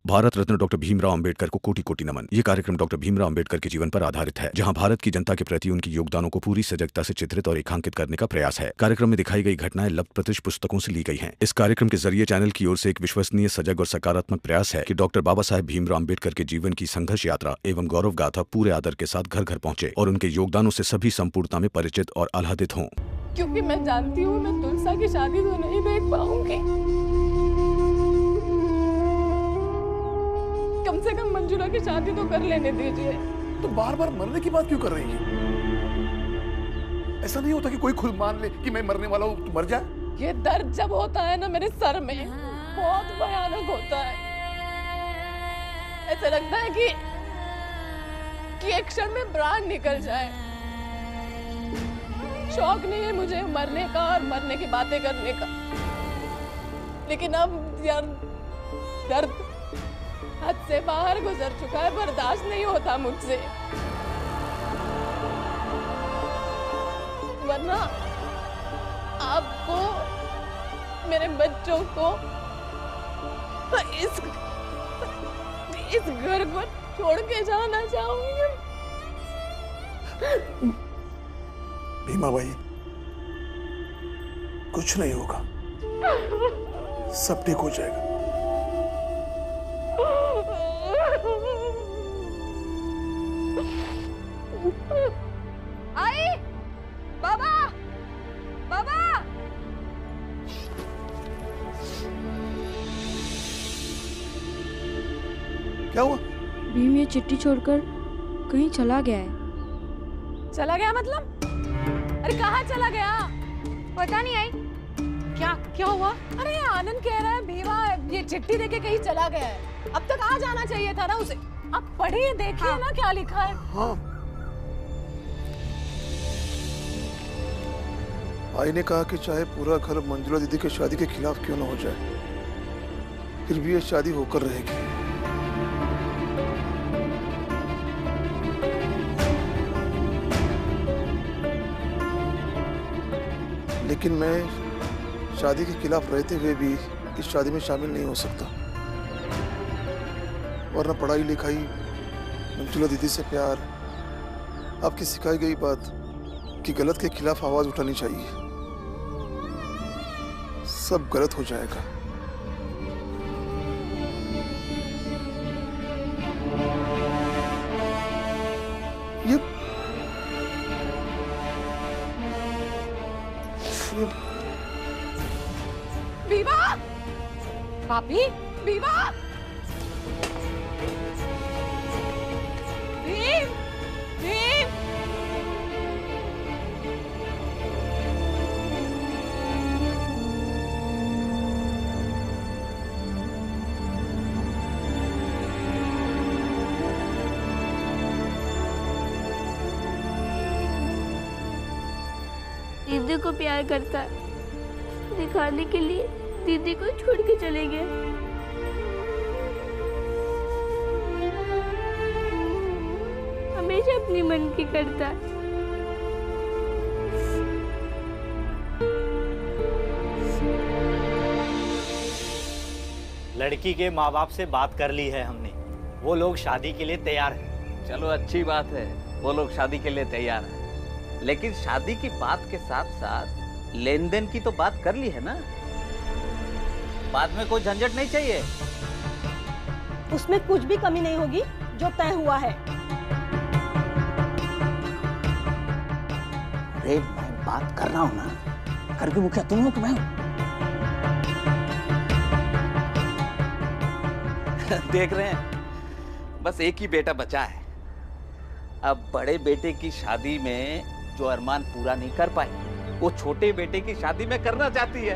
Bharat Ratna doctor Bhimrao Ambedkar को कोटि कोटि नमन। ये कार्यक्रम डॉक्टर भीमराव अंबेडकर के जीवन पर आधारित है, जहां भारत की जनता के प्रति उनके योगदानों को पूरी सजगता से चित्रित और रेखांकित करने का प्रयास है। कार्यक्रम में दिखाई गई घटनाएं लब्ध प्रतिष्ठ पुस्तकों से ली गई हैं। इस कार्यक्रम के जरिए चैनल की ओर से एक विश्वसनीय, सजग और सकारात्मक प्रयास है कि डॉक्टर बाबा साहेब भीमराव अंबेडकर के जीवन की संघर्ष यात्रा एवं गौरव गाथा पूरे आदर के साथ घर घर पहुंचे और उनके योगदानों से सभी संपूर्णता में परिचित और आह्लादित हों। क्योंकि मैं जानती हूँ मैं तुलसा की शादी तो नहीं देख पाऊंगी। कम से कम मंजुला की शादी तो कर लेने दीजिए। तो बार बार मरने की बात क्यों कर रही है? ऐसा नहीं होता कि कोई खुद मान ले कि मैं मरने वाला हूँ, तो मर जाए। ये दर्द जब होता है ना मेरे सर में, बहुत भयानक होता है। ऐसा लगता है कि एक क्षण में प्राण निकल जाए। शौक नहीं है मुझे मरने का और मरने की बातें करने का, लेकिन अब दर्द हद से बाहर गुजर चुका है, बर्दाश्त नहीं होता मुझसे। वरना आपको, मेरे बच्चों को, इस घर को छोड़ के जाना चाहूंगी। भीमा भाई, कुछ नहीं होगा, सब ठीक हो जाएगा। आई, बाबा, बाबा। क्या हुआ? भीम ये चिट्ठी छोड़कर कहीं चला गया है। चला गया मतलब? अरे कहाँ चला गया? पता नहीं। आई क्या हुआ? अरे आनंद कह रहा है भीमा ये चिट्ठी देके कहीं चला गया है। अब तक आ जाना चाहिए था ना उसे। आप पढ़िए, देखिए। हाँ। ना क्या लिखा है। हाँ। आई ने कहा कि चाहे पूरा घर मंजुला दीदी की शादी के खिलाफ क्यों ना हो जाए, फिर भी ये शादी होकर रहेगी। लेकिन मैं शादी के खिलाफ रहते हुए भी इस शादी में शामिल नहीं हो सकता, वरना पढ़ाई लिखाई, मंजुला दीदी से प्यार, आपकी सिखाई गई बात कि गलत के खिलाफ आवाज उठानी चाहिए, सब गलत हो जाएगा। ये बीबा, भाभी, बीबा, भीम, भीम। दीदी को प्यार करता है, दिखाने के लिए दीदी को छोड़ के चले गए। हमेशा अपनी मन की करता है। लड़की के माँ बाप से बात कर ली है हमने, वो लोग शादी के लिए तैयार हैं। चलो अच्छी बात है, वो लोग शादी के लिए तैयार हैं, लेकिन शादी की बात के साथ साथ लेन देन की तो बात कर ली है ना। बाद में कोई झंझट नहीं चाहिए। उसमें कुछ भी कमी नहीं होगी जो तय हुआ है। अरे मैं बात कर रहा हूं ना, घर की मुखिया तुम हो कि मैं हूं? देख रहे हैं, बस एक ही बेटा बचा है। अब बड़े बेटे की शादी में जो अरमान पूरा नहीं कर पाई, वो छोटे बेटे की शादी में करना चाहती है।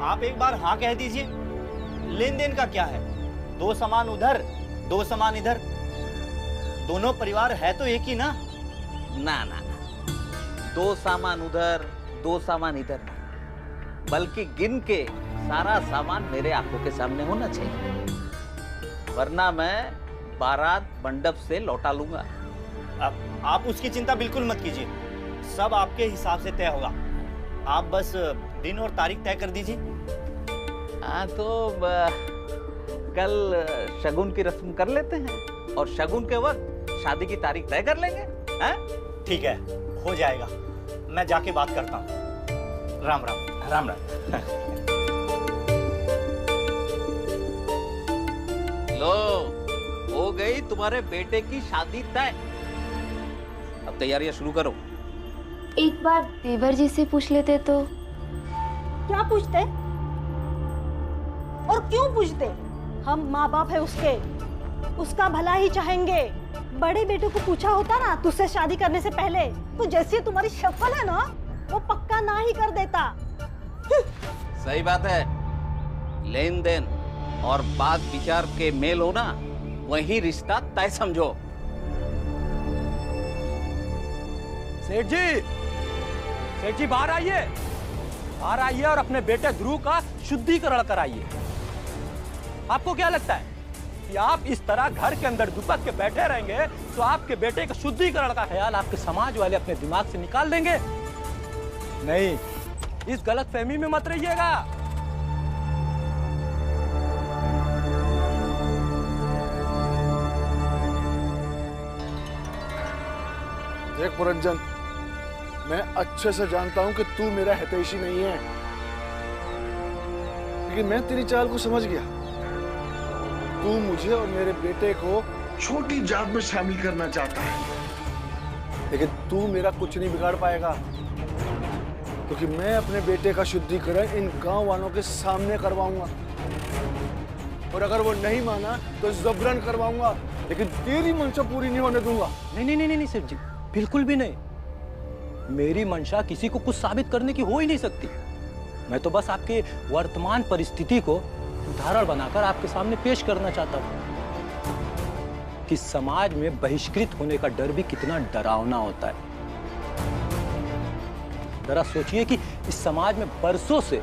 आप एक बार हाँ कह दीजिए। लेन देन का क्या है, दो सामान उधर, दो सामान इधर, दोनों परिवार है तो एक ही ना। ना ना, दो सामान उधर, दो सामान इधर, बल्कि गिन के सारा सामान मेरे आंखों के सामने होना चाहिए, वरना मैं बारात मंडप से लौटा लूंगा। आप उसकी चिंता बिल्कुल मत कीजिए, सब आपके हिसाब से तय होगा। आप बस दिन और तारीख तय कर दीजिए। हाँ तो कल शगुन की रस्म कर लेते हैं और शगुन के वक्त शादी की तारीख तय कर लेंगे। हैं? ठीक है, हो जाएगा। मैं जाके बात करता हूँ। राम राम। राम राम। लो, हो गई तुम्हारे बेटे की शादी तय। अब तैयारियां शुरू करो। एक बार देवर जी से पूछ लेते तो। क्या पूछते और क्यों पूछते? हम माँ बाप है उसके, उसका भला ही चाहेंगे। बड़े बेटे को पूछा होता ना तुझसे शादी करने से पहले, तो जैसी तुम्हारी शक्ल है ना, वो पक्का ना ही कर देता। सही बात है। लेन देन और बात विचार के मेल होना, वही रिश्ता तय समझो। सेठ जी बाहर आइए, बाहर आइए और अपने बेटे ध्रुव का शुद्धिकरण कराइए। आपको क्या लगता है कि आप इस तरह घर के अंदर दुपक के बैठे रहेंगे तो आपके बेटे का शुद्धिकरण का ख्याल आपके समाज वाले अपने दिमाग से निकाल देंगे? नहीं, इस गलतफहमी में मत रहिएगा। देख पुरंजन, मैं अच्छे से जानता हूं कि तू मेरा हितैषी नहीं है, लेकिन मैं तेरी चाल को समझ गया। तू मुझे और मेरे बेटे को छोटी जात में शामिल करना चाहता है, लेकिन तू मेरा कुछ नहीं बिगाड़ पाएगा, क्योंकि मैं अपने बेटे का शुद्धिकरण इन गांव वालों के सामने करवाऊंगा, और अगर वो नहीं माना तो जबरन करवाऊंगा, लेकिन तेरी मंशा पूरी नहीं होने दूंगा। नहीं सेठ जी, बिल्कुल भी नहीं। मेरी मंशा किसी को कुछ साबित करने की हो ही नहीं सकती। मैं तो बस आपके वर्तमान परिस्थिति को उदाहरण बनाकर आपके सामने पेश करना चाहता हूं कि समाज में बहिष्कृत होने का डर भी कितना डरावना होता है। जरा सोचिए कि इस समाज में बरसों से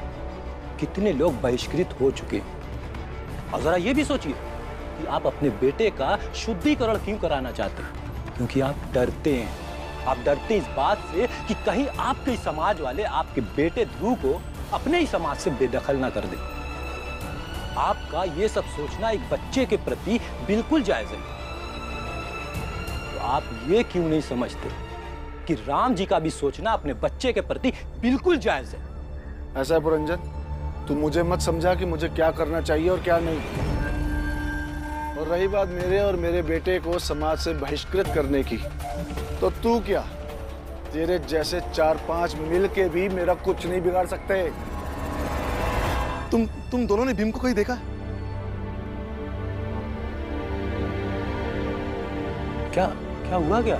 कितने लोग बहिष्कृत हो चुके हैं, और जरा ये भी सोचिए कि आप अपने बेटे का शुद्धिकरण क्यों कराना चाहते हैं? क्योंकि आप डरते हैं। आप डरते इस बात से कि कहीं आपके समाज वाले आपके बेटे ध्रुव को अपने ही समाज से बेदखल ना कर दें। आपका ये सब सोचना एक बच्चे के प्रति बिल्कुल जायज है। तो आप ये क्यों नहीं समझते कि राम जी का भी सोचना अपने बच्चे के प्रति बिल्कुल जायज है? ऐसा है पुरंजन, तू मुझे मत समझा कि मुझे क्या करना चाहिए और क्या नहीं। और रही बात मेरे और मेरे बेटे को समाज से बहिष्कृत करने की, तो तू क्या, तेरे जैसे 4-5 मिल के भी मेरा कुछ नहीं बिगाड़ सकते। तुम दोनों ने भीम को कहीं देखा? क्या हुआ क्या?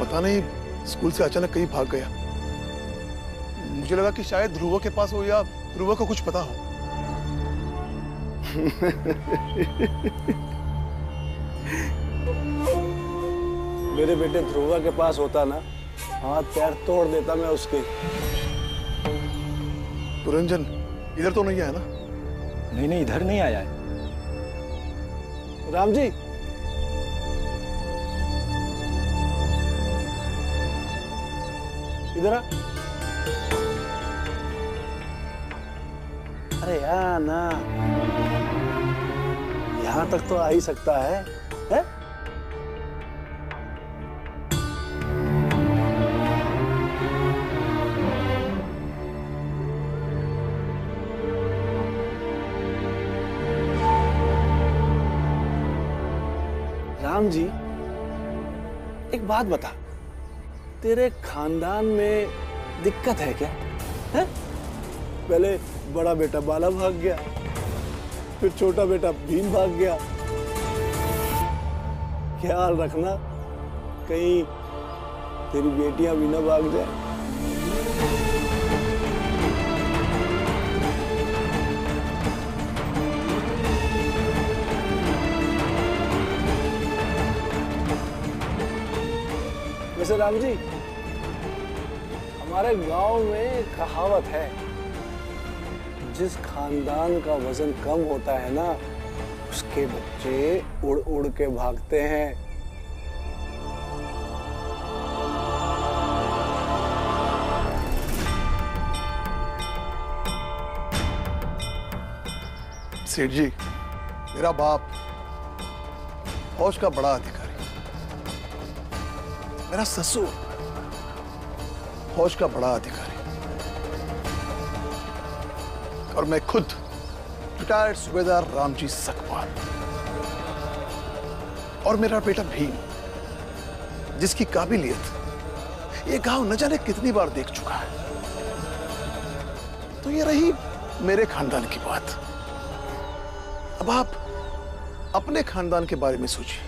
पता नहीं, स्कूल से अचानक कहीं भाग गया। मुझे लगा कि शायद ध्रुव के पास हो या ध्रुव को कुछ पता हो। मेरे बेटे ध्रुवा के पास होता ना, हाथ पैर तोड़ देता मैं उसके। पुरंजन इधर तो नहीं आया ना? नहीं, इधर नहीं आया है। राम जी, इधर आ। अरे यार ना, यहां तक तो आ ही सकता है? राम जी, एक बात बता, तेरे खानदान में दिक्कत है क्या? है? पहले बड़ा बेटा बाला भाग गया, फिर छोटा बेटा भीम भाग गया। ख्याल रखना कहीं तेरी बेटियां भी ना भाग जाए। वैसे राम जी, हमारे गांव में कहावत है, जिस खानदान का वजन कम होता है ना, उसके बच्चे उड़ उड़ के भागते हैं। सेठ जी, मेरा बाप फौज का बड़ा अधिकारी, मेरा ससुर फौज का बड़ा अधिकारी, और मैं खुद रिटायर्ड सूबेदार रामजी सकपाल, और मेरा बेटा भीम, जिसकी काबिलियत ये गांव न जाने कितनी बार देख चुका है। तो ये रही मेरे खानदान की बात। अब आप अपने खानदान के बारे में सोचिए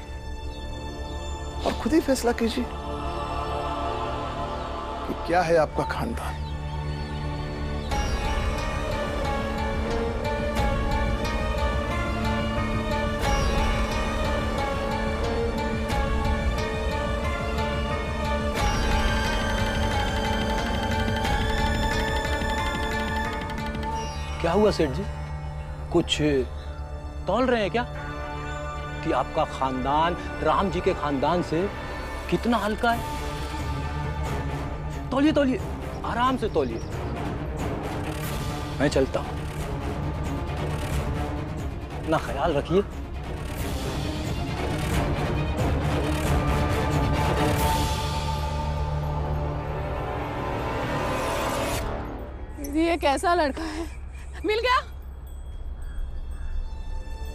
और खुद ही फैसला कीजिए कि क्या है आपका खानदान। क्या हुआ सेठ जी, कुछ तौल रहे हैं क्या कि आपका खानदान राम जी के खानदान से कितना हल्का है? तौलिए तौलिए, आराम से तौलिए। मैं चलता हूं, अपना ख्याल रखिए। ये कैसा लड़का है? मिल गया?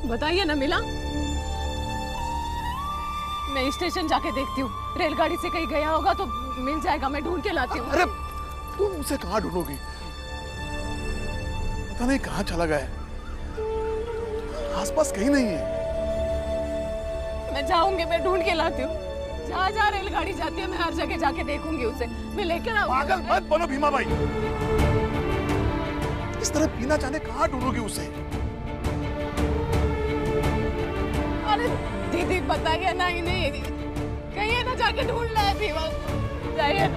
बताइए ना, मिला? मैं स्टेशन जाके देखती हूँ, रेलगाड़ी से कहीं गया होगा तो मिल जाएगा, मैं ढूंढ के लाती हूँ। अरे तुम उसे कहाँ ढूंढोगी? पता नहीं कहाँ चला गया है, आसपास कहीं नहीं है। मैं जाऊंगी, मैं ढूंढ के लाती हूँ। जहाँ जहाँ रेलगाड़ी जाती है मैं हर जगह जाके देखूंगी उसे, मैं लेकर आऊंगी। पागल मत बनो भीमा भाई, इस तरह बिना जाने कहाँ ढूंढोगी उसे? अरे दीदी बताइए ना, इन्हें कहीं ना जाके ढूंढ लाए भीमा, जाइए।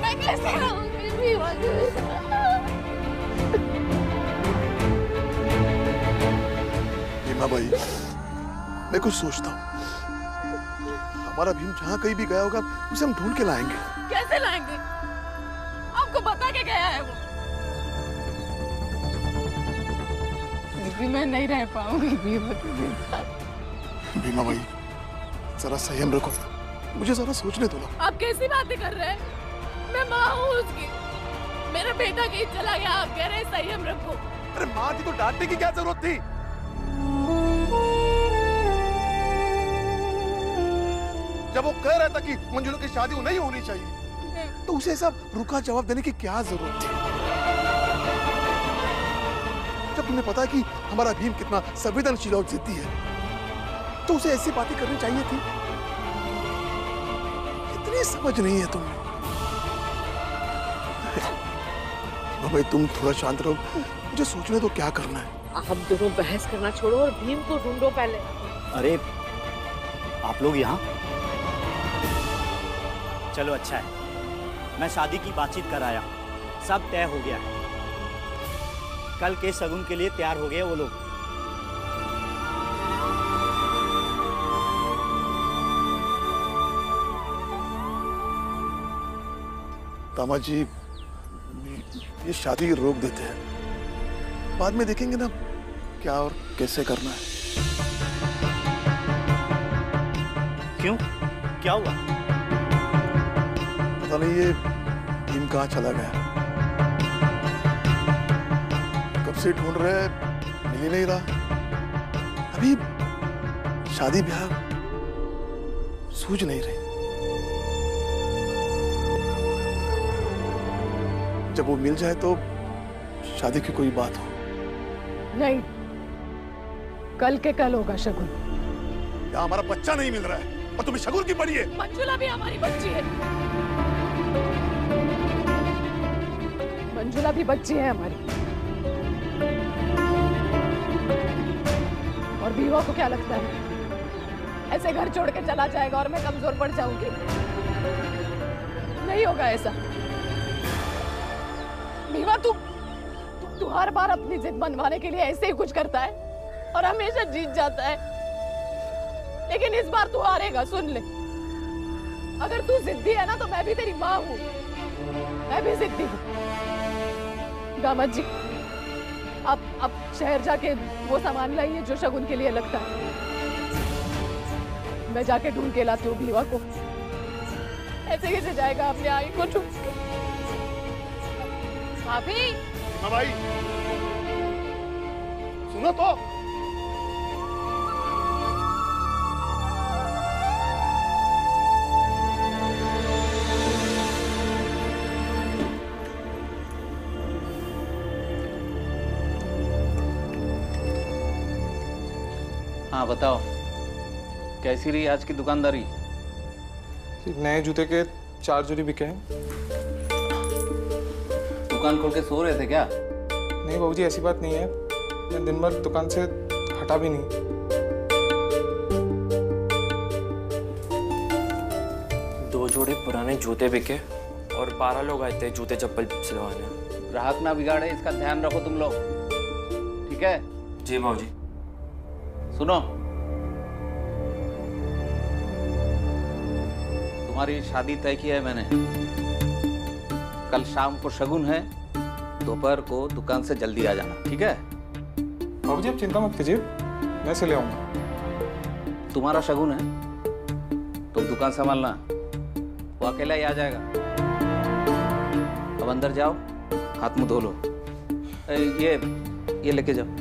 मैं कैसे आऊंगी भीमा? भीमा भाई, मैं कुछ सोचता हूँ, हमारा भीम जहाँ कहीं भी गया होगा उसे हम ढूंढ के लाएंगे। कैसे लाएंगे? आपको बता के गया है वो। दीदी मैं नहीं रह पाऊंगी भीमा के साथ। भीमा भाई जरा संयम रखो, मुझे जरा सोचने दो ना। आप कैसी बातें कर रहे हैं? मैं माँ हूँ उसकी, मेरा बेटा कहीं चला गया, आप कह रहे हैं संयम रखो। अरे माँ थी तो डांटने की क्या जरूरत थी? जब वो कह रहा था कि मंजुला की शादी नहीं होनी चाहिए, तो उसे सब रुका जवाब देने की क्या जरूरत थी? जब तुम्हें पता है कि हमारा भीम कितना संवेदनशील और जिद्दी है, तो उसे ऐसी बातें करनी चाहिए थी। इतनी समझ नहीं है तुम्हें। भाई तुम थोड़ा शांत रहो, मुझे सोचने तो क्या करना है। आप दोनों बहस करना छोड़ो और भीम को ढूंढो पहले। अरे आप लोग यहाँ? चलो अच्छा है, मैं शादी की बातचीत कर आया, सब तय हो गया है। कल के शगुन के लिए तैयार हो गए वो लोग। दामाद जी, ये शादी रोक देते हैं, बाद में देखेंगे ना क्या और कैसे करना है। क्यों, क्या हुआ? पता नहीं ये भीम कहाँ चला गया, कब से ढूंढ रहे हैं, मिल ही नहीं रहा। अभी शादी ब्याह सूझ नहीं रही। जब वो मिल जाए तो शादी की कोई बात हो। नहीं, कल के कल होगा शगुन। क्या हमारा बच्चा नहीं मिल रहा है और तुम्हें शगुन की पड़ी है? मंजुला भी हमारी बच्ची है, मंजुला भी बच्ची है हमारी। और बीवा को क्या लगता है ऐसे घर छोड़ के चला जाएगा और मैं कमजोर पड़ जाऊंगी? नहीं होगा ऐसा। बीवा तू हर बार अपनी जिद मनवाने के लिए ऐसे ही कुछ करता है और हमेशा जीत जाता है, लेकिन इस बार तू हारेगा, सुन ले। अगर तू जिद्दी है ना तो मैं भी तेरी माँ हूँ, मैं भी जिद्दी हूँ। दामाद जी अब शहर जाके वो सामान लाइए जो शगुन के लिए लगता है। मैं जाके ढूंढ के लाती हूँ भीवा को। ऐसे कैसे जाएगा अपने आई को छुप के? भाभी। हाँ भाई, सुनो तो। हाँ बताओ, कैसी रही आज की दुकानदारी? नए जूते के 4 जोड़ी बिके हैं। दुकान खोल के सो रहे थे क्या? नहीं बाबूजी, ऐसी बात नहीं है। मैं दिन भर दुकान से हटा भी नहीं। 2 जोड़े पुराने जूते बिके और 12 लोग आए थे जूते चप्पल सिलवाने। ग्राहक ना बिगाड़े, इसका ध्यान रखो तुम लोग, ठीक है? जी बाबूजी। सुनो, तुम्हारी शादी तय की है मैंने। कल शाम को शगुन है, दोपहर को दुकान से जल्दी आ जाना, ठीक है? बाबूजी आप चिंता मत कीजिए, मैं से ले आऊंगा। तुम्हारा शगुन है, तुम दुकान संभालना, वो अकेला ही आ जाएगा। अब अंदर जाओ, हाथ मुंह धो लो। ये लेके जाओ।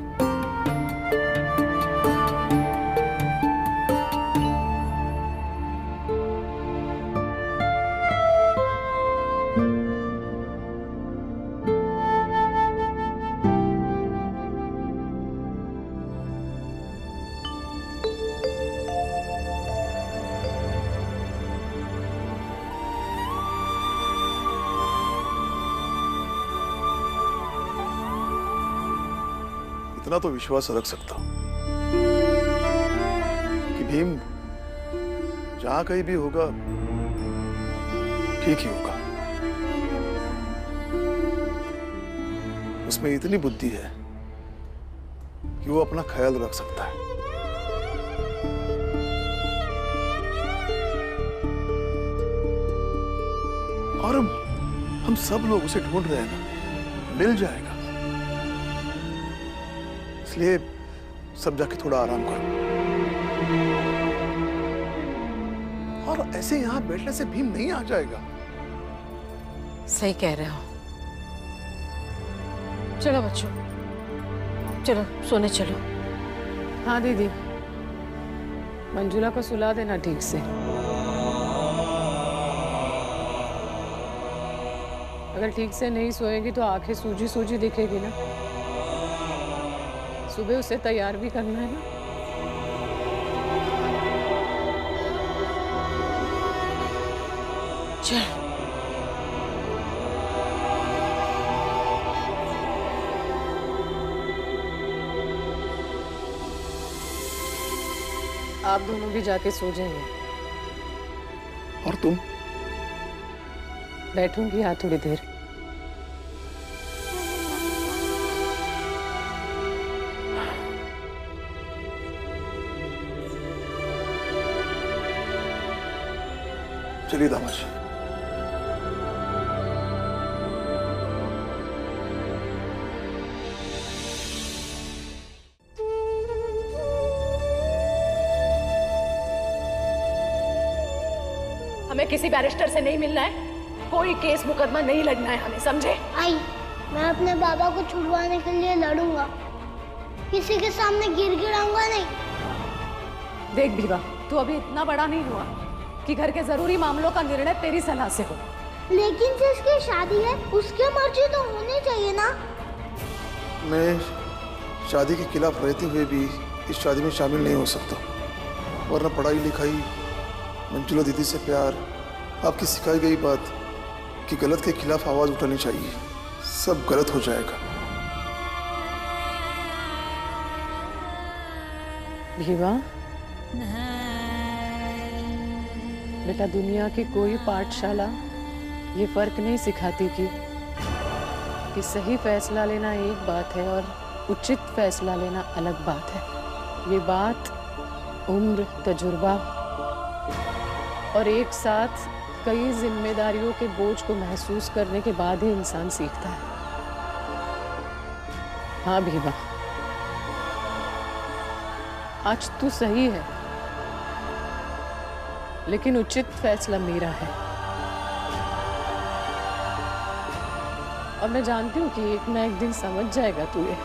इतना तो विश्वास रख सकता हूं कि भीम जहां कहीं भी होगा ठीक ही होगा। उसमें इतनी बुद्धि है कि वो अपना ख्याल रख सकता है। और हम सब लोग उसे ढूंढ रहे हैं ना, मिल जाएगा। इसलिए सब जाके थोड़ा आराम करो। और ऐसे यहां बैठने से भीम नहीं आ जाएगा। सही कह रहे हो। चलो बच्चों, चलो सोने चलो। हाँ दीदी, मंजुला को सुला देना ठीक से। अगर ठीक से नहीं सोएगी तो आंखें सूजी सूजी दिखेगी ना। सुबह उसे तैयार भी करना है ना। चल आप दोनों भी जाके सो जाइए। और तुम? बैठूंगी यहाँ थोड़ी देर। चलिए दामाद। हमें किसी बैरिस्टर से नहीं मिलना है, कोई केस मुकदमा नहीं लड़ना है हमें, समझे? आई, मैं अपने बाबा को छुड़वाने के लिए लड़ूंगा, किसी के सामने गिड़गिड़ाऊंगा नहीं। देख भीवा, तू अभी इतना बड़ा नहीं हुआ कि घर के जरूरी मामलों का निर्णय तेरी सलाह से हो। लेकिन जिसकी शादी है उसकी मर्जी तो होनी चाहिए ना। मैं शादी के खिलाफ रहते हुए भी इस शादी में शामिल नहीं हो सकता, वरना पढ़ाई लिखाई, मंजुला दीदी से प्यार, आपकी सिखाई गई बात कि गलत के खिलाफ आवाज उठानी चाहिए, सब गलत हो जाएगा। भीवा बेटा, दुनिया की कोई पाठशाला ये फर्क नहीं सिखाती कि सही फैसला लेना एक बात है और उचित फैसला लेना अलग बात है। ये बात उम्र, तजुर्बा और एक साथ कई जिम्मेदारियों के बोझ को महसूस करने के बाद ही इंसान सीखता है। हाँ भीमा, आज तू सही है, लेकिन उचित फैसला मेरा है। और मैं जानती हूँ कि एक ना एक दिन समझ जाएगा तू ये।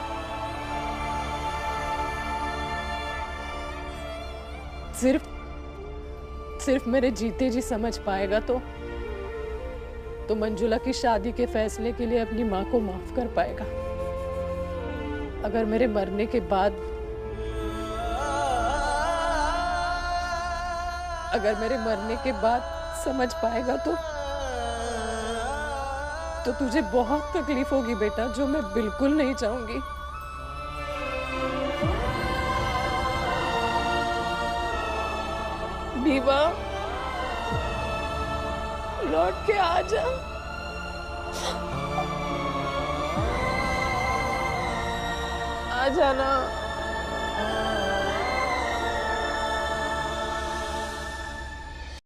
सिर्फ मेरे जीते जी समझ पाएगा तो मंजुला की शादी के फैसले के लिए अपनी माँ को माफ कर पाएगा। अगर मेरे मरने के बाद समझ पाएगा तो तुझे बहुत तकलीफ होगी बेटा, जो मैं बिल्कुल नहीं चाहूंगी। भीमा, लौट के आ जा। आ जाना।